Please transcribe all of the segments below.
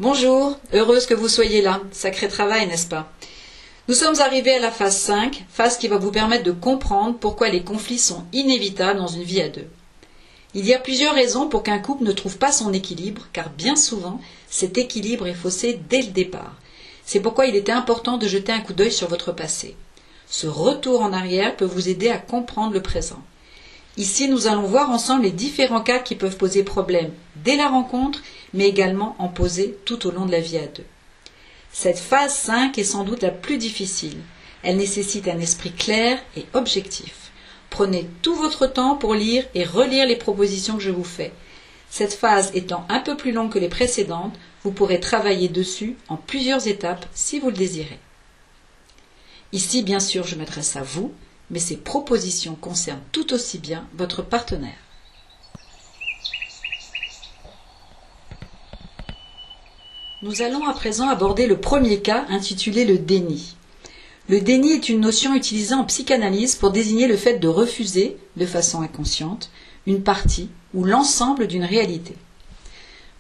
Bonjour, heureuse que vous soyez là. Sacré travail, n'est-ce pas? Nous sommes arrivés à la phase 5, phase qui va vous permettre de comprendre pourquoi les conflits sont inévitables dans une vie à deux. Il y a plusieurs raisons pour qu'un couple ne trouve pas son équilibre, car bien souvent, cet équilibre est faussé dès le départ. C'est pourquoi il était important de jeter un coup d'œil sur votre passé. Ce retour en arrière peut vous aider à comprendre le présent. Ici, nous allons voir ensemble les différents cas qui peuvent poser problème dès la rencontre, mais également en poser tout au long de la vie à deux. Cette phase 5 est sans doute la plus difficile. Elle nécessite un esprit clair et objectif. Prenez tout votre temps pour lire et relire les propositions que je vous fais. Cette phase étant un peu plus longue que les précédentes, vous pourrez travailler dessus en plusieurs étapes si vous le désirez. Ici, bien sûr, je m'adresse à vous, mais ces propositions concernent tout aussi bien votre partenaire. Nous allons à présent aborder le premier cas intitulé le déni. Le déni est une notion utilisée en psychanalyse pour désigner le fait de refuser, de façon inconsciente, une partie ou l'ensemble d'une réalité.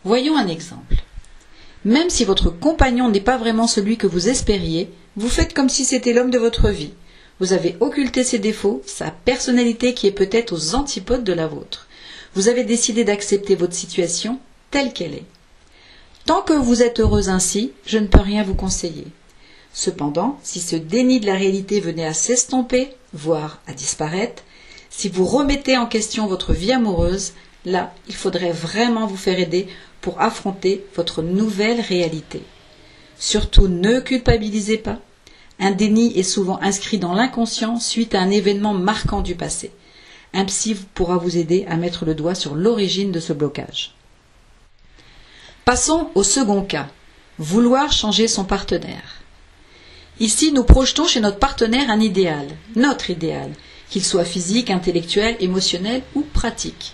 Voyons un exemple. Même si votre compagnon n'est pas vraiment celui que vous espériez, vous faites comme si c'était l'homme de votre vie. Vous avez occulté ses défauts, sa personnalité qui est peut-être aux antipodes de la vôtre. Vous avez décidé d'accepter votre situation telle qu'elle est. Tant que vous êtes heureuse ainsi, je ne peux rien vous conseiller. Cependant, si ce déni de la réalité venait à s'estomper, voire à disparaître, si vous remettez en question votre vie amoureuse, là, il faudrait vraiment vous faire aider pour affronter votre nouvelle réalité. Surtout, ne culpabilisez pas. Un déni est souvent inscrit dans l'inconscient suite à un événement marquant du passé. Un psy pourra vous aider à mettre le doigt sur l'origine de ce blocage. Passons au second cas, vouloir changer son partenaire. Ici, nous projetons chez notre partenaire un idéal, notre idéal, qu'il soit physique, intellectuel, émotionnel ou pratique.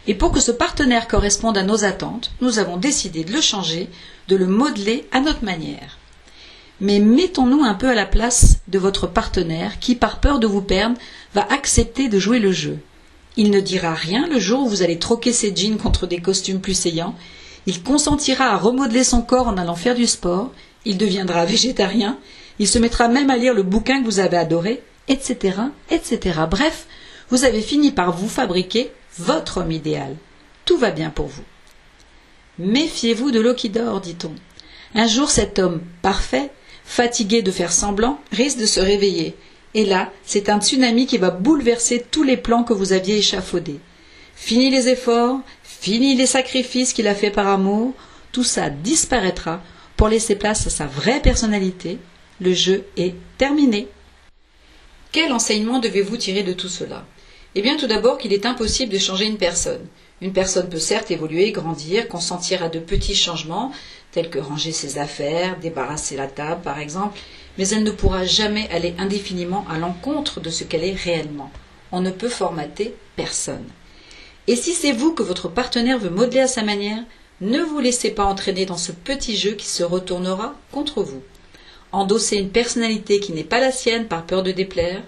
Et pour que ce partenaire corresponde à nos attentes, nous avons décidé de le changer, de le modeler à notre manière. Mais mettons-nous un peu à la place de votre partenaire qui, par peur de vous perdre, va accepter de jouer le jeu. Il ne dira rien le jour où vous allez troquer ses jeans contre des costumes plus saillants. Il consentira à remodeler son corps en allant faire du sport. Il deviendra végétarien. Il se mettra même à lire le bouquin que vous avez adoré, etc., etc. Bref, vous avez fini par vous fabriquer votre homme idéal. Tout va bien pour vous. Méfiez-vous de l'eau qui dort, dit-on. Un jour, cet homme parfait, fatigué de faire semblant, risque de se réveiller. Et là, c'est un tsunami qui va bouleverser tous les plans que vous aviez échafaudés. Fini les efforts, fini les sacrifices qu'il a fait par amour, tout ça disparaîtra pour laisser place à sa vraie personnalité. Le jeu est terminé. Quel enseignement devez-vous tirer de tout cela? Eh bien, tout d'abord qu'il est impossible de changer une personne. Une personne peut certes évoluer, grandir, consentir à de petits changements, tels que ranger ses affaires, débarrasser la table par exemple, mais elle ne pourra jamais aller indéfiniment à l'encontre de ce qu'elle est réellement. On ne peut formater personne. Et si c'est vous que votre partenaire veut modeler à sa manière, ne vous laissez pas entraîner dans ce petit jeu qui se retournera contre vous. Endosser une personnalité qui n'est pas la sienne par peur de déplaire,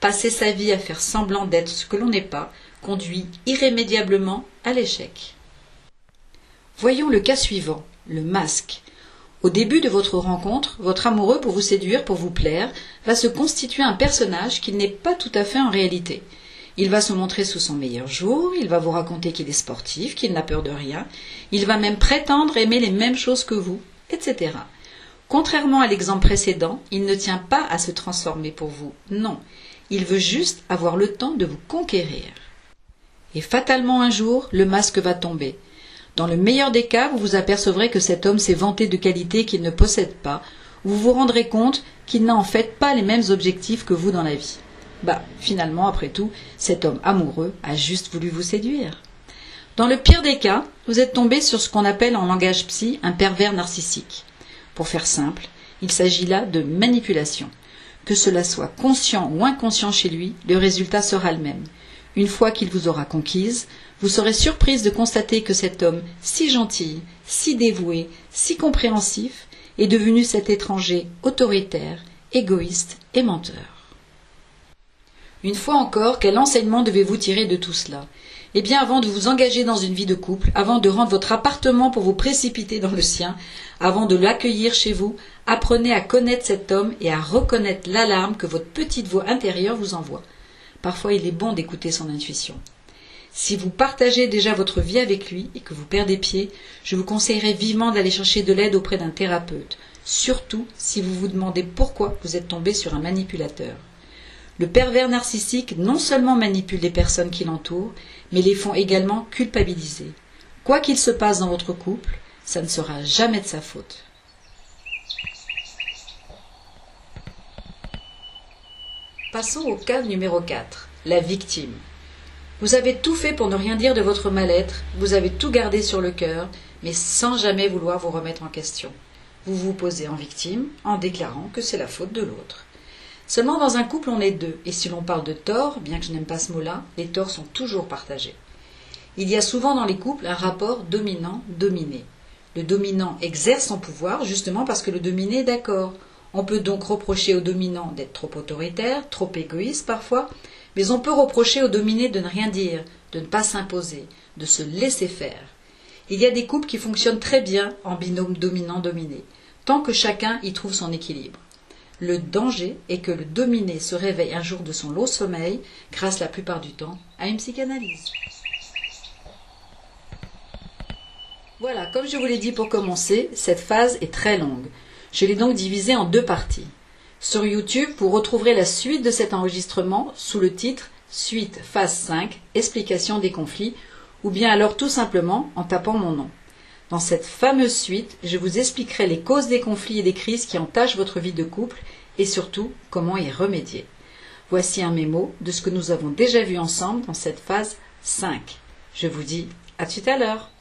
passer sa vie à faire semblant d'être ce que l'on n'est pas, conduit irrémédiablement à l'échec. Voyons le cas suivant, le masque. Au début de votre rencontre, votre amoureux, pour vous séduire, pour vous plaire, va se constituer un personnage qu'il n'est pas tout à fait en réalité. Il va se montrer sous son meilleur jour, il va vous raconter qu'il est sportif, qu'il n'a peur de rien, il va même prétendre aimer les mêmes choses que vous, etc. Contrairement à l'exemple précédent, il ne tient pas à se transformer pour vous, non. Il veut juste avoir le temps de vous conquérir. Et fatalement un jour, le masque va tomber. Dans le meilleur des cas, vous vous apercevrez que cet homme s'est vanté de qualités qu'il ne possède pas, ou vous vous rendrez compte qu'il n'a en fait pas les mêmes objectifs que vous dans la vie. Finalement, après tout, cet homme amoureux a juste voulu vous séduire. Dans le pire des cas, vous êtes tombé sur ce qu'on appelle en langage psy un pervers narcissique. Pour faire simple, il s'agit là de manipulation. Que cela soit conscient ou inconscient chez lui, le résultat sera le même. Une fois qu'il vous aura conquise, vous serez surprise de constater que cet homme si gentil, si dévoué, si compréhensif, est devenu cet étranger autoritaire, égoïste et menteur. Une fois encore, quel enseignement devez-vous tirer de tout cela? Eh bien, avant de vous engager dans une vie de couple, avant de rendre votre appartement pour vous précipiter dans le sien, avant de l'accueillir chez vous, apprenez à connaître cet homme et à reconnaître l'alarme que votre petite voix intérieure vous envoie. Parfois, il est bon d'écouter son intuition. Si vous partagez déjà votre vie avec lui et que vous perdez pied, je vous conseillerais vivement d'aller chercher de l'aide auprès d'un thérapeute, surtout si vous vous demandez pourquoi vous êtes tombé sur un manipulateur. Le pervers narcissique non seulement manipule les personnes qui l'entourent, mais les font également culpabiliser. Quoi qu'il se passe dans votre couple, ça ne sera jamais de sa faute. Passons au cas numéro 4, la victime. Vous avez tout fait pour ne rien dire de votre mal-être, vous avez tout gardé sur le cœur, mais sans jamais vouloir vous remettre en question. Vous vous posez en victime en déclarant que c'est la faute de l'autre. Seulement dans un couple on est deux, et si l'on parle de tort, bien que je n'aime pas ce mot-là, les torts sont toujours partagés. Il y a souvent dans les couples un rapport dominant-dominé. Le dominant exerce son pouvoir justement parce que le dominé est d'accord. On peut donc reprocher au dominant d'être trop autoritaire, trop égoïste parfois, mais on peut reprocher au dominé de ne rien dire, de ne pas s'imposer, de se laisser faire. Il y a des couples qui fonctionnent très bien en binôme dominant-dominé, tant que chacun y trouve son équilibre. Le danger est que le dominé se réveille un jour de son long sommeil, grâce la plupart du temps à une psychanalyse. Voilà, comme je vous l'ai dit pour commencer, cette phase est très longue. Je l'ai donc divisée en deux parties. Sur YouTube, vous retrouverez la suite de cet enregistrement sous le titre « Suite phase 5, explication des conflits » ou bien alors tout simplement en tapant mon nom. Dans cette fameuse suite, je vous expliquerai les causes des conflits et des crises qui entachent votre vie de couple et surtout comment y remédier. Voici un mémo de ce que nous avons déjà vu ensemble dans cette phase 5. Je vous dis à tout à l'heure.